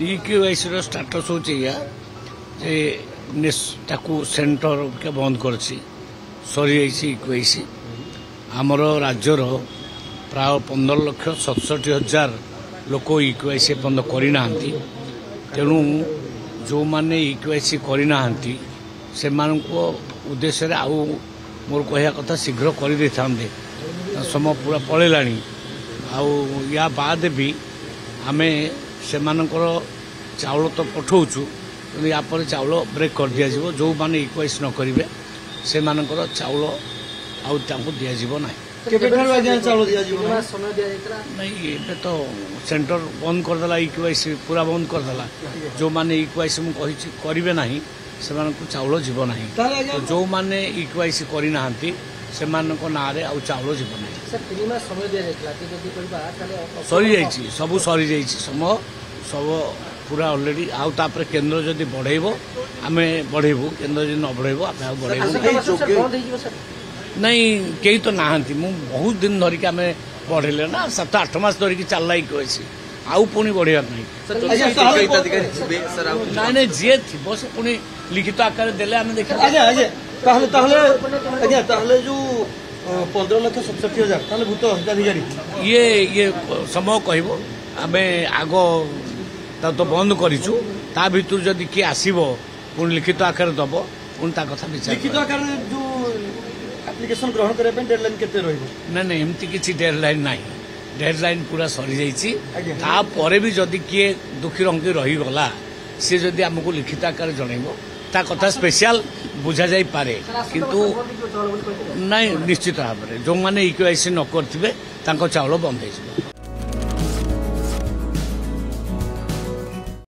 इक्यूआईसी status हूँ centre के बंद कर सरी इक्यूआईसी आमर राज्यर प्राय 15,67,000 लोक इक्यूआईसी बंद करना तेणु जो मैंने इक्यूआईसी करना से उद्देश्य आउ मोर कहया कथा शीघ्र कर समय पूरा पलैला या बाद भी आमे से चाउल तो पठाऊचु या चाउल ब्रेक कर दिया जो मैंने इक्वाइस न करेंगे से चाउल आउ दिज्व ना नहीं ये तो सेंटर बंद करदेला इक्वाइस पूरा बंद करदेला जो मैंने इक्वाइस मुझे करेंगे ना से चाउल जीव ना तो जो मैंने इक्वाइस करना से ना चाउल जीव ना सरी जा सब सरी जा समय सब पूरा ऑलरेडी आउे केन्द्र जदि बढ़ेब आम बढ़ेबू केन्द्र जब न बढ़ेब आम बढ़ेबू नहीं कई तो नहांती मु बहुत दिन धरिक आम बढ़ेले ना 7-8 मास धरिक चलला इक्वाइसी आउ पुणी बढ़िया नहीं नहीं जी थी से पुणी लिखित आकार देले आम देखा जो 15,67,000 भूत हिताधिकारी ये समय कहब आम आग तो बंद करूँ ता भर जदि किए आसब पुणी लिखित आकार दब पुणी कथा विचार लिखित आकार जो एप्लिकेशन ग्रहण करने डेडलाइन केते रहिबो नहीं एमती किसी डेडलाइन ना डेडलाइन पूरा सरी जापर भी जदि किए दुखी रंगी रहीगला सी जदि आमको लिखित आकार जनइब ता कथा स्पेशल बुझा जाई पारे किंतु नहीं निश्चित भाव में जो मैंने इक्यूआईसी न करथिबे तांको चाउल बंद हो